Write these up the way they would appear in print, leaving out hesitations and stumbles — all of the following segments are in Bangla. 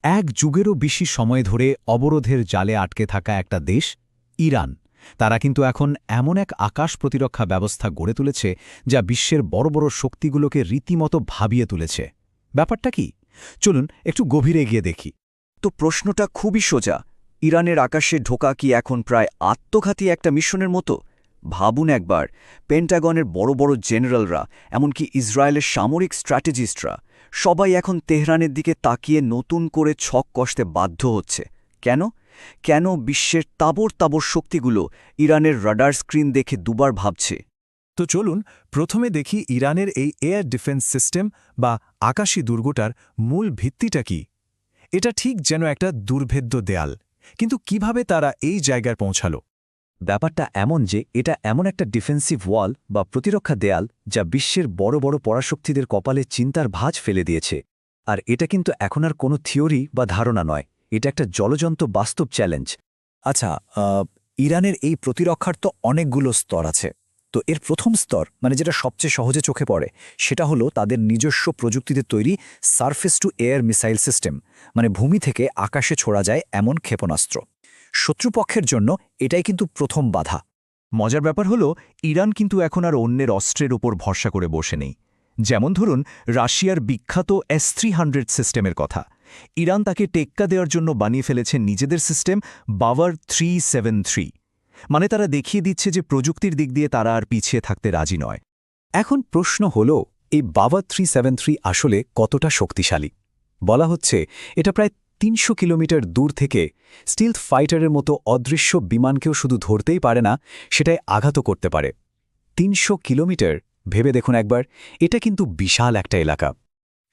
এক যুগেরও বেশি সময় ধরে অবরোধের জালে আটকে থাকা একটা দেশ ইরান। তারা কিন্তু এখন এমন এক আকাশ প্রতিরক্ষা ব্যবস্থা গড়ে তুলেছে যা বিশ্বের বড় বড় শক্তিগুলোকে রীতিমতো ভাবিয়ে তুলেছে। ব্যাপারটা কি? চলুন একটু গভীরে গিয়ে দেখি। তো প্রশ্নটা খুবই সোজা। ইরানের আকাশে ঢোকা কি এখন প্রায় আত্মঘাতী একটা মিশনের মতো? ভাবুন একবার, পেন্টাগনের বড় বড় জেনারেলরা, এমনকি ইসরায়েলের সামরিক স্ট্র্যাটেজিস্টরা সবাই এখন তেহরানের দিকে তাকিয়ে নতুন করে ছক কষতে বাধ্য হচ্ছে। কেন? কেন বিশ্বের তাবর তাবর শক্তিগুলো ইরানের রাডার স্ক্রিন দেখে দুবার ভাবছে? তো চলুন প্রথমে দেখি ইরানের এই এয়ার ডিফেন্স সিস্টেম বা আকাশী দুর্গটার মূল ভিত্তিটা কি। এটা ঠিক যেন একটা দুর্ভেদ্য দেয়াল, কিন্তু কিভাবে তারা এই জায়গায় পৌঁছালো? ব্যাপারটা এমন যে এটা এমন একটা ডিফেন্সিভ ওয়াল বা প্রতিরক্ষা দেয়াল যা বিশ্বের বড় বড় পরাশক্তিদের কপালে চিন্তার ভাঁজ ফেলে দিয়েছে। আর এটা কিন্তু এখন আর কোনো থিওরি বা ধারণা নয়, এটা একটা জলজন্ত বাস্তব চ্যালেঞ্জ। আচ্ছা, ইরানের এই প্রতিরক্ষার তো অনেকগুলো স্তর আছে। তো এর প্রথম স্তর, মানে যেটা সবচেয়ে সহজে চোখে পড়ে, সেটা হলো তাদের নিজস্ব প্রযুক্তিতে তৈরি surface two air missile system, মানে ভূমি থেকে আকাশে ছোড়া যায় এমন ক্ষেপণাস্ত্র। শত্রুপক্ষের জন্য এটাই কিন্তু প্রথম বাধা। মজার ব্যাপার হলো, ইরান কিন্তু এখন আর অন্যের অস্ত্রের ওপর ভরসা করে বসে নেই। যেমন ধরুন রাশিয়ার বিখ্যাত S-300 সিস্টেমের কথা। ইরান তাকে টেক্কা দেওয়ার জন্য বানিয়ে ফেলেছে নিজেদের সিস্টেম বাভার 373। মানে তারা দেখিয়ে দিচ্ছে যে প্রযুক্তির দিক দিয়ে তারা আর পিছিয়ে থাকতে রাজি নয়। এখন প্রশ্ন হল, এই বাভার 373 আসলে কতটা শক্তিশালী? বলা হচ্ছে এটা প্রায় ৩০০ কিলোমিটার দূর থেকে স্টিলথ ফাইটারের মতো অদৃশ্য বিমানকেও শুধু ধরতেই পারে না, সেটাই আঘাতও করতে পারে। ৩০০ কিলোমিটার, ভেবে দেখুন একবার, এটা কিন্তু বিশাল একটা এলাকা।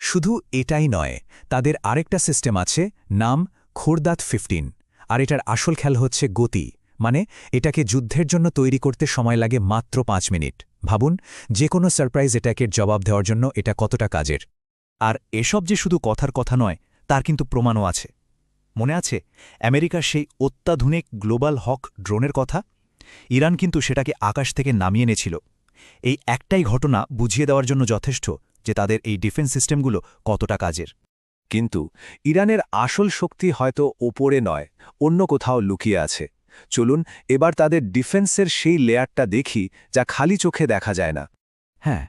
শুধু এটাই নয়, তাদের আরেকটা সিস্টেম আছে, নাম খোরদাত 15। আর এটার আসল খেল হচ্ছে গতি, মানে এটাকে যুদ্ধের জন্য তৈরি করতে সময় লাগে মাত্র ৫ মিনিট। ভাবুন, যে কোনো সারপ্রাইজ অ্যাটাকের জবাব দেওয়ার জন্য এটা কতটা কাজের। আর এসব যে শুধু কথার কথা নয়, তার কিন্তু প্রমাণও আছে। মনে আছে আমেরিকার সেই অত্যাধুনিক গ্লোবাল হক ড্রোনের কথা? ইরান কিন্তু সেটাকে আকাশ থেকে নামিয়ে এনেছিল। এই একটাই ঘটনা বুঝিয়ে দেওয়ার জন্য যথেষ্ট যে তাদের এই ডিফেন্স সিস্টেমগুলো কতটা কাজের। কিন্তু ইরানের আসল শক্তি হয়তো ওপরে নয়, অন্য কোথাও লুকিয়ে আছে। চলুন এবার তাদের ডিফেন্সের সেই লেয়ারটা দেখি যা খালি চোখে দেখা যায় না। হ্যাঁ,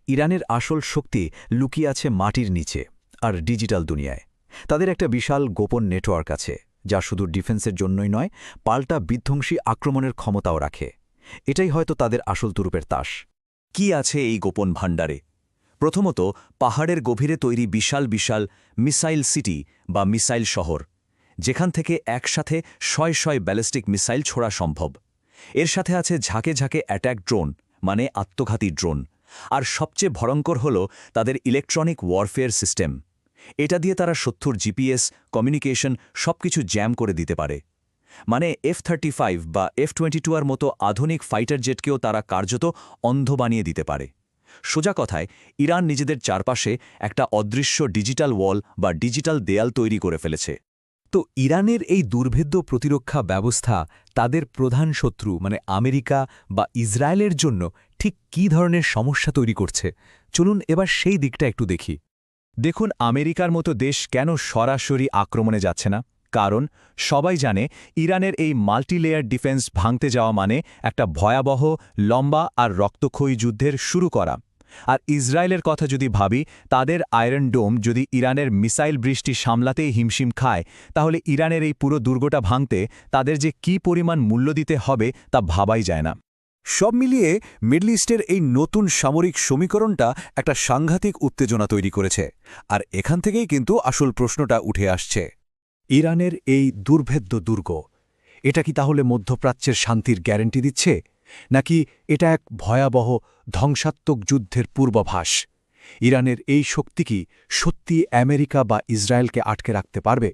ইরানের আসল শক্তি লুকিয়ে আছে মাটির নিচে আর ডিজিটাল দুনিয়ায়। তাদের একটা বিশাল গোপন নেটওয়ার্ক আছে, যা শুধু ডিফেন্সের জন্যই নয়, পাল্টা বিধ্বংসী আক্রমণের ক্ষমতাও রাখে। এটাই হয়তো তাদের আসল তুরুপের তাস। কি আছে এই গোপন ভাণ্ডারে? প্রথমত, পাহাড়ের গভীরে তৈরি বিশাল বিশাল মিসাইল সিটি বা মিসাইল শহর, যেখান থেকে একসাথে শয় শয় ব্যালিস্টিক মিসাইল ছোড়া সম্ভব। এর সাথে আছে ঝাঁকে ঝাঁকে অ্যাট্যাক ড্রোন, মানে আত্মঘাতী ড্রোন। আর সবচেয়ে ভয়ঙ্কর হল তাদের ইলেকট্রনিক ওয়ারফেয়ার সিস্টেম। এটা দিয়ে তারা শত্রুর জিপিএস, কমিউনিকেশন সবকিছু জ্যাম করে দিতে পারে। মানে F-35 বা F-22 মতো আধুনিক ফাইটার জেটকেও তারা কার্যত অন্ধ বানিয়ে দিতে পারে। সোজা কথায়, ইরান নিজেদের চারপাশে একটা অদৃশ্য ডিজিটাল ওয়াল বা ডিজিটাল দেয়াল তৈরি করে ফেলেছে। তো ইরানের এই দুর্ভেদ্য প্রতিরক্ষা ব্যবস্থা তাদের প্রধান শত্রু মানে আমেরিকা বা ইসরায়েলের জন্য ঠিক কী ধরনের সমস্যা তৈরি করছে? চলুন এবার সেই দিকটা একটু দেখি। দেখুন, আমেরিকার মতো দেশ কেন সরাসরি আক্রমণে যাচ্ছে না? কারণ সবাই জানে ইরানের এই মাল্টিলেয়ার ডিফেন্স ভাঙতে যাওয়া মানে একটা ভয়াবহ, লম্বা আর রক্তক্ষয়ী যুদ্ধের শুরু করা। আর ইসরায়েলের কথা যদি ভাবি, তাদের আয়রন ডোম যদি ইরানের মিসাইল বৃষ্টি সামলাতেই হিমশিম খায়, তাহলে ইরানের এই পুরো দুর্গটা ভাঙতে তাদের যে কী পরিমাণ মূল্য দিতে হবে তা ভাবাই যায় না। সব মিলিয়ে মিডল ইস্টের এই নতুন সামরিক সমীকরণটা একটা সাংঘাতিক উত্তেজনা তৈরি করেছে। আর এখান থেকেই কিন্তু আসল প্রশ্নটা উঠে আসছে, ইরানের এই দুর্ভেদ্য দুর্গ, এটা কি তাহলে মধ্যপ্রাচ্যের শান্তির গ্যারান্টি দিচ্ছে, নাকি এটা এক ভয়াবহ ধ্বংসাত্মক যুদ্ধের পূর্বাভাস? ইরানের এই শক্তি কি সত্যি আমেরিকা বা ইসরায়েলকে আটকে রাখতে পারবে?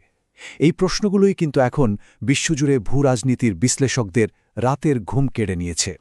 এই প্রশ্নগুলোই কিন্তু এখন বিশ্বজুড়ে ভূরাজনীতির বিশ্লেষকদের রাতের ঘুম কেড়ে নিয়েছে।